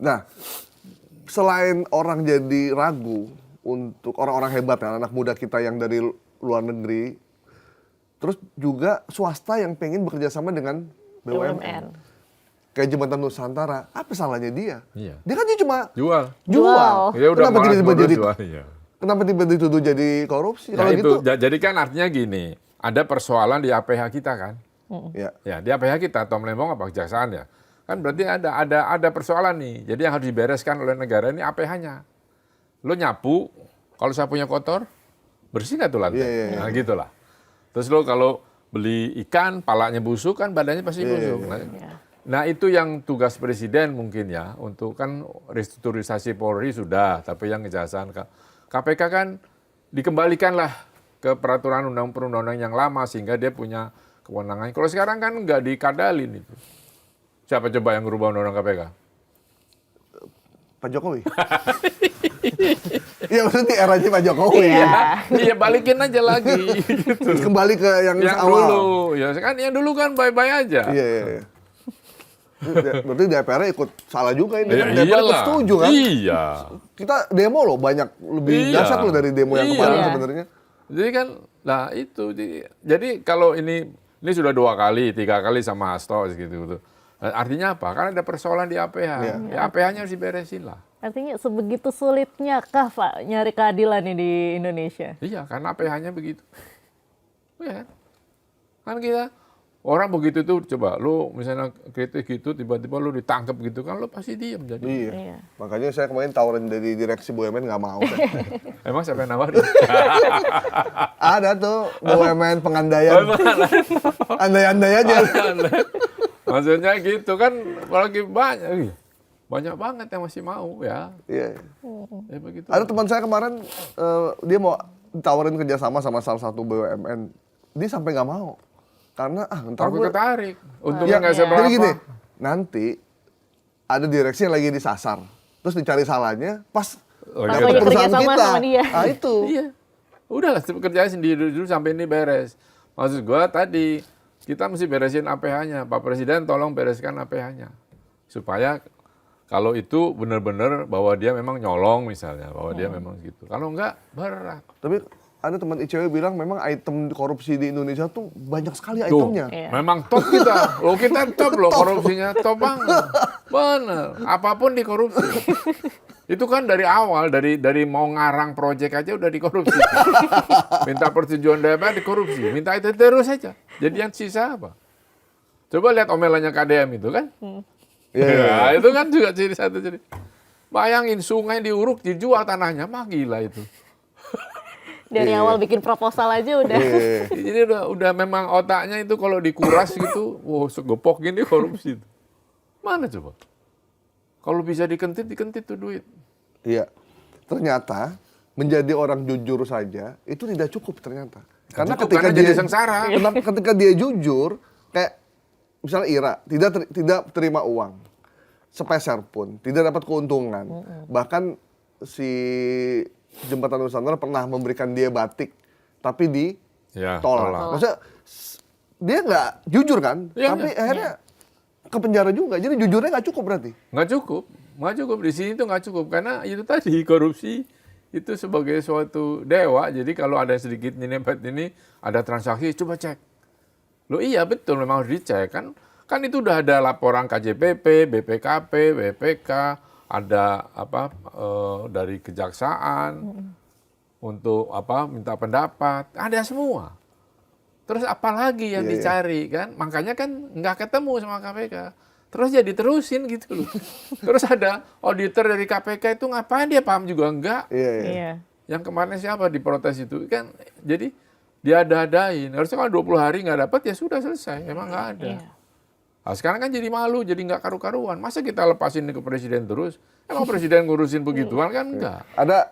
Nah, selain orang jadi ragu untuk orang-orang hebat, kan, anak muda kita yang dari luar negeri, terus juga swasta yang pengen bekerja sama dengan BUMN. Kayak Jembatan Nusantara, apa salahnya dia? Iya. Dia kan dia cuma Jual. Ya udah Kenapa tiba-tiba malas jadi jual, iya. kenapa tiba-tiba dituduh jadi korupsi? Ya Kalau itu, gitu, jadi kan artinya gini, ada persoalan di APH kita kan? ya. Ya, di APH kita, Tom Lembong apa kejaksaan ya? Kan berarti ada persoalan nih. Jadi yang harus dibereskan oleh negara ini APH-nya. Lo nyapu, kalau sapunya kotor, bersih nggak tuh lantai? Iya. Nah gitulah. Terus lo kalau beli ikan, palanya busuk kan badannya pasti busuk. Nah itu yang tugas presiden mungkin ya, untuk kan restrukturisasi Polri sudah, tapi yang kejaksaan KPK kan dikembalikanlah ke peraturan perundang-undang yang lama sehingga dia punya kewenangan. Kalau sekarang kan nggak dikadalin itu. Siapa coba yang merubah undang-undang KPK? Pak Jokowi. Iya maksudnya eranya Pak Jokowi. Iya balikin aja lagi. Gitu. Terus kembali ke yang awal. Dulu, ya kan yang dulu kan bye-bye aja. Iya. Berarti DPR ikut salah juga ini kan. Ya, DPR ikut setuju kan? Iya. Kita demo loh banyak lebih dahsyat loh dari demo yang kemarin sebenarnya. Jadi kan, nah itu. Jadi kalau ini sudah 2 kali, 3 kali sama Hasto gitu. Artinya apa? Kan ada persoalan di APH. Ya APH-nya harus diberesin lah. Artinya sebegitu sulitnya kah Pak nyari keadilan nih di Indonesia? Iya, karena APH-nya begitu. Ya kan? Kan kita orang begitu tuh, coba lu misalnya kritik gitu, tiba-tiba lu ditangkap gitu kan, lu pasti diem jadi. Iya. Makanya saya kemarin tawarin dari direksi BUMN nggak mau. Emang siapa yang nawarin? Ada tuh BUMN pengandaian. Andai-andai aja. Maksudnya gitu kan, apalagi banyak banget yang masih mau ya. Iya. Ya begitu. Ada teman saya kemarin dia mau ditawarin kerjasama sama salah satu BUMN, dia sampai nggak mau karena ntar Aku gue ketarik. Untungnya nggak seberapa. Jadi gini, nanti ada direksi yang lagi disasar, terus dicari salahnya pas Pokoknya perusahaan kerjasama kita. sama dia. Nah itu. Iya. Udahlah kerjain sendiri dulu sampai ini beres. Maksud gua tadi kita mesti beresin APH-nya. Pak Presiden tolong bereskan APH-nya. Supaya kalau itu benar-benar bahwa dia memang nyolong misalnya, bahwa dia memang gitu. Kalau enggak berat. Tapi ada teman ICW bilang memang item korupsi di Indonesia tuh banyak sekali itemnya. Memang top kita. Loh kita top loh korupsinya, top banget. Bener. Apapun dikorupsi. Itu kan dari awal, dari mau ngarang proyek aja udah dikorupsi. Minta persetujuan DPR dikorupsi. Minta itu terus aja. Jadi yang sisa apa? Coba lihat omelannya KDM itu kan. Ya, itu kan juga jadi satu. Bayangin sungai diuruk, dijual tanahnya, mah gila itu. Dari awal bikin proposal aja udah. Jadi udah memang otaknya itu kalau dikuras gitu, wow segepok gini korupsi itu. Mana coba? Kalau bisa dikentit tuh duit. Iya. Ternyata menjadi orang jujur saja itu tidak cukup ternyata. Karena ketika dia jadi sengsara. Ketika dia jujur, kayak misalnya Ira tidak terima uang sepeser pun, tidak dapat keuntungan. Bahkan si Jembatan Nusantara pernah memberikan dia batik, tapi ditolak. Maksudnya dia nggak jujur kan, tapi akhirnya ke penjara juga. Jadi jujurnya nggak cukup berarti? Nggak cukup. Di sini tuh nggak cukup karena itu tadi korupsi itu sebagai suatu dewa. Jadi kalau ada sedikit nyerempet ini, ada transaksi, coba cek. Loh iya betul, memang harus dicek kan. Kan itu udah ada laporan KJPP, BPKP, BPK. Ada dari kejaksaan untuk minta pendapat, ada semua. Terus apa lagi yang dicari kan? Makanya kan nggak ketemu sama KPK. Terus ya diterusin gitu loh. Terus ada auditor dari KPK itu ngapain dia paham juga enggak? Iya. Yang kemarin siapa diprotes itu kan? Jadi dia ada-adain. Harusnya kalau 20 hari nggak dapat ya sudah selesai. Emang nggak ada. Nah, sekarang kan jadi malu, jadi nggak karu-karuan. Masa kita lepasin ke presiden terus? Emang presiden ngurusin begituan kan enggak? Ada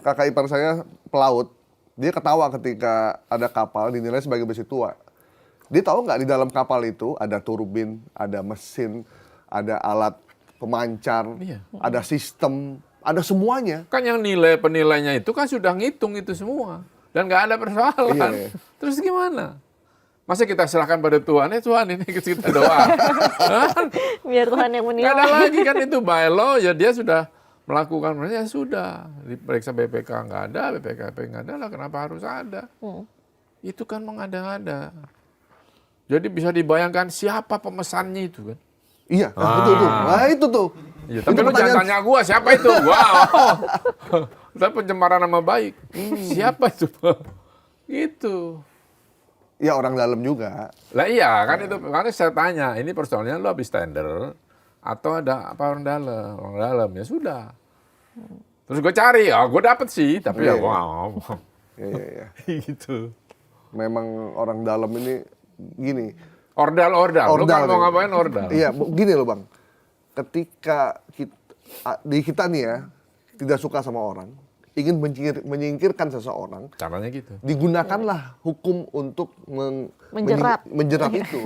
kakak ipar saya pelaut, dia ketawa ketika ada kapal dinilai sebagai besi tua. Dia tahu nggak di dalam kapal itu ada turbin, ada mesin, ada alat pemancar, ada sistem, ada semuanya. Kan yang penilainya itu kan sudah ngitung itu semua dan nggak ada persoalan. Terus gimana? Masa kita serahkan pada Tuhan, Tuhan ini kita doa. Biar Tuhan yang Nggak ada menilai. lagi kan itu by law, ya dia sudah melakukan, ya sudah. Diperiksa BPK nggak ada, BPKP nggak ada lah, kenapa harus ada? Itu kan mengada-ngada. Jadi bisa dibayangkan siapa pemesannya itu kan. Iya, itu tuh. Nah, itu tuh. Ya, tapi Itu lu jangan pertanyaan- tanya gua siapa itu. Wow. Itu pencemaran nama baik. Siapa itu? Gitu. Ya orang dalam juga. Lah iya kan itu, makanya saya tanya, ini persoalannya lu habis tender atau ada apa orang dalam? Orang dalam ya sudah. Terus gue cari, gue dapet sih, tapi ya Iya. wow. Iya. Gitu. Memang orang dalam ini gini. Ordal. Lu kan mau ya. ngapain ordal? Iya, gini loh Bang. Ketika kita nih ya, tidak suka sama orang, ingin menyingkirkan seseorang, Caranya gitu. digunakanlah hukum untuk Menjerat. menjerat itu.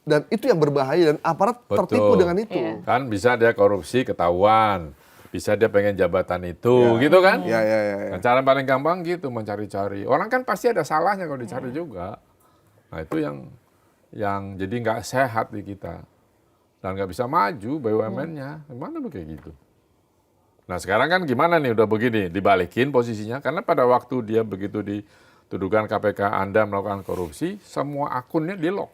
Dan itu yang berbahaya dan aparat tertipu dengan itu. Iya. Kan bisa dia korupsi ketahuan, bisa dia pengen jabatan itu, gitu kan? Ya. Nah, cara paling gampang gitu mencari-cari. Orang kan pasti ada salahnya kalau dicari juga. Nah itu yang jadi nggak sehat di kita dan nggak bisa maju BUMN-nya. Gimana begitu gitu? Nah sekarang kan gimana nih udah begini dibalikin posisinya karena pada waktu dia begitu dituduhkan KPK Anda melakukan korupsi, semua akunnya di-lock.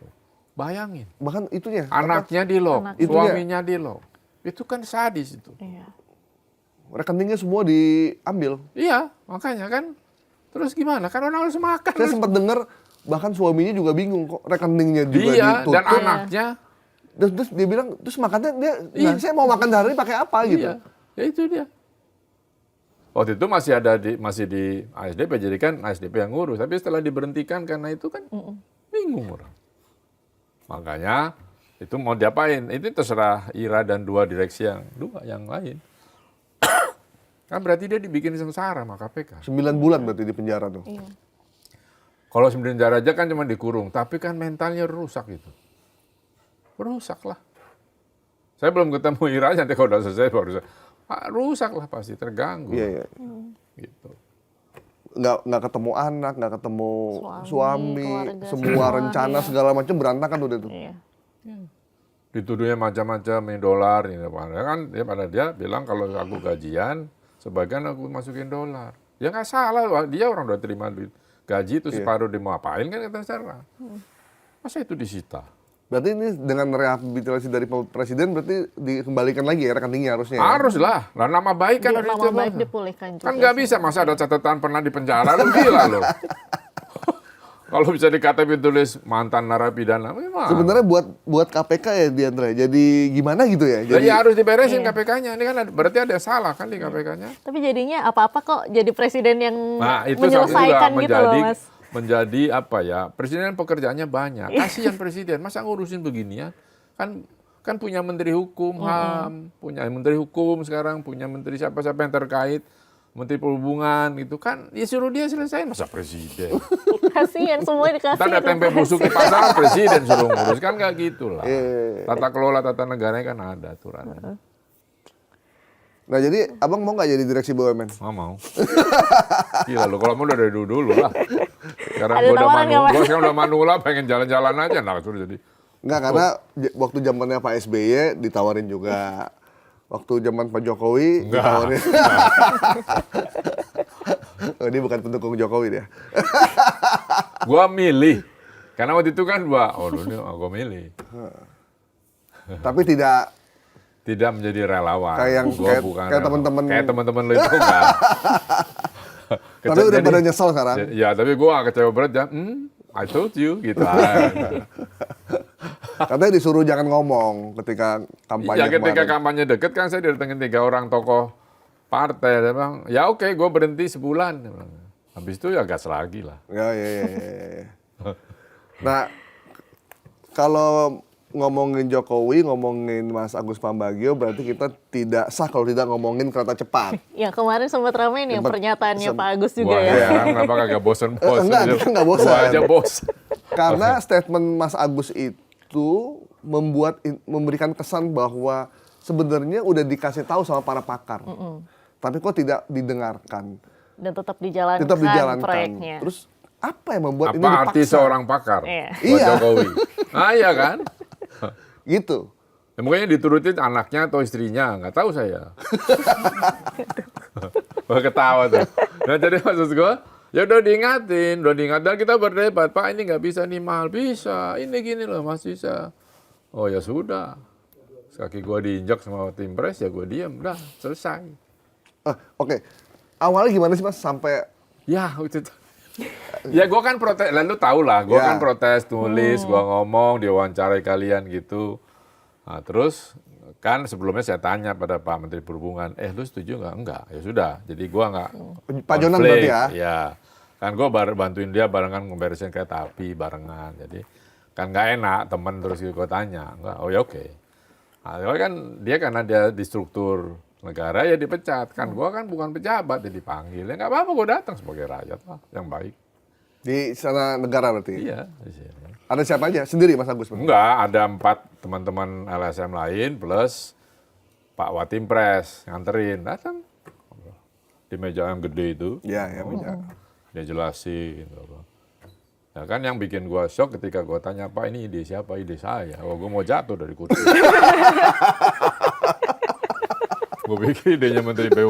Bayangin. Bahkan itunya. Anaknya di-lock, Anaknya. suaminya di-lock. Itu kan sadis itu. Iya. Rekeningnya semua diambil. Iya, makanya kan. Terus gimana? Kan orang harus makan. Saya sempat dengar bahkan suaminya juga bingung kok rekeningnya juga Iya, ditutup. dan anaknya. Terus dia bilang, terus makannya dia, Iya. nah saya mau makan sehari pakai apa gitu. Iya, ya itu dia. Waktu itu masih di ASDP, jadi kan ASDP yang ngurus. Tapi setelah diberhentikan karena itu kan bingung orang. Makanya itu mau diapain? Itu terserah Ira dan dua direksi yang lain. Kan berarti dia dibikin sengsara sama KPK. 9 bulan berarti di penjara tuh. Iya. Kalau 9 jara aja kan cuma dikurung, tapi kan mentalnya rusak itu. Rusak lah. Saya belum ketemu Ira, nanti kalau udah selesai baru rusak lah pasti, terganggu. Iya. Gitu. Nggak ketemu anak, nggak ketemu suami, keluarga, semua rencana segala macam berantakan udah tuh. Iya. Dituduhnya macam-macam ini dolar ini kan dia bilang kalau aku gajian sebagian aku masukin dolar. Ya nggak salah, dia orang udah terima duit gaji itu separuh dia mau apain kan kita serah. Masa itu disita? Berarti ini dengan rehabilitasi dari presiden berarti dikembalikan lagi ya rekeningnya harusnya. Ya? Harus lah nama baik kan harus Nama dicoba. baik dipulihkan juga. Kan nggak bisa masa ada catatan pernah di penjara lu gila lo. Kalau bisa di KTP tulis mantan narapidana, gimana? Sebenarnya buat KPK ya Diandra, jadi gimana gitu ya? Jadi harus diberesin Iya. KPK-nya. Ini kan berarti ada salah kan di KPK-nya. Tapi jadinya apa-apa kok jadi presiden yang Nah, itu menyelesaikan juga gitu loh, Mas. menjadi apa ya? Presiden pekerjaannya banyak. Kasihan presiden, masa ngurusin beginian? Kan punya menteri hukum, HAM, punya menteri hukum sekarang, punya menteri siapa-siapa yang terkait, menteri perhubungan gitu kan. Ya suruh dia selesai, masa presiden? Kasihan semua dikasih. Kita ada tempe busuk di pasar, presiden suruh ngurus kan nggak gitu lah. Tata kelola tata negaranya kan ada aturannya. Nah jadi abang mau nggak jadi direksi BUMN? Nggak mau. Gila lo, kalau mau udah dari dulu lah. Sekarang Ada gue udah tawaran nggak, Mas? gue sekarang udah manula, pengen jalan-jalan aja, nah suruh jadi. Nggak, karena waktu zamannya Pak SBY ditawarin juga. Waktu zaman Pak Jokowi ditawarin. Oh, dia bukan pendukung Jokowi dia. Gue milih. Karena waktu itu kan gue milih. Tapi tidak Tidak menjadi relawan. Kayak yang- Gua kayak- bukan kayak relawan. temen-temen- Kayak temen-temen lo itu enggak. tapi udah pada nyesel sekarang. Ya, tapi gue kecewa berat ya. I told you, gitu. Katanya disuruh jangan ngomong ketika kampanye Ya ketika kemarin. kampanye deket kan saya didatengin 3 orang tokoh partai. Dia bilang, ya oke, gue berhenti sebulan. Dia bilang. Habis itu ya gas lagi lah. Ya. Nah, kalau ngomongin Jokowi, ngomongin Mas Agus Pambagio, berarti kita tidak sah kalau tidak ngomongin kereta cepat. Yang kemarin sempat ramai nih yang Sempat- pernyataannya Pak Agus juga Wah, ya. ya. Kenapa kagak bosen-bosen? Enggak, kita enggak bosen. Gua aja bosen. Karena statement Mas Agus itu memberikan kesan bahwa sebenarnya udah dikasih tahu sama para pakar. Tapi kok tidak didengarkan. Dan tetap dijalankan, Tetap dijalankan. proyeknya. Terus apa yang membuat ini Apa arti dipaksa? seorang pakar? Iya. Buat Iya. Jokowi. Ah iya kan? Gitu. Ya, mungkin diturutin anaknya atau istrinya, nggak tahu saya. Wah ketawa tuh. Nah jadi maksud gue, ya udah diingatin, dan kita berdebat, Pak ini nggak bisa nih mahal, bisa, ini gini loh Mas bisa. Oh ya sudah, kaki gue diinjak sama tim pres ya gue diem, udah selesai. Oke. Awalnya gimana sih Mas sampai Ya itu tuh. Ya gue kan protes, lalu tau lah, gue Ya. kan protes, tulis, gue ngomong, diwawancarai kalian gitu. Nah, terus kan sebelumnya saya tanya pada Pak Menteri Perhubungan, lu setuju nggak? Enggak, ya sudah. Jadi gue nggak Pak Jonan konflik. berarti ya? Ya, kan gue bantuin dia barengan ngeberesin kereta api barengan. Jadi kan nggak enak temen terus gue tanya, enggak, oh ya oke. Nah, soalnya kan dia karena dia di struktur negara ya dipecat. Kan gue kan bukan pejabat, dia dipanggil. Ya nggak apa-apa gue datang sebagai rakyat lah, yang baik. di sana negara berarti? Iya, di sini. Ada siapa aja? Sendiri Mas Agus? Enggak, ada 4 teman-teman LSM lain plus Pak Watimpres nganterin, datang di meja yang gede itu. Iya, ya punya. Dia jelasin. Ya kan yang bikin gua shock ketika gua tanya, Pak ini ide siapa? Ide saya. Oh, gua mau jatuh dari kursi. Gua pikir idenya Menteri BUMN.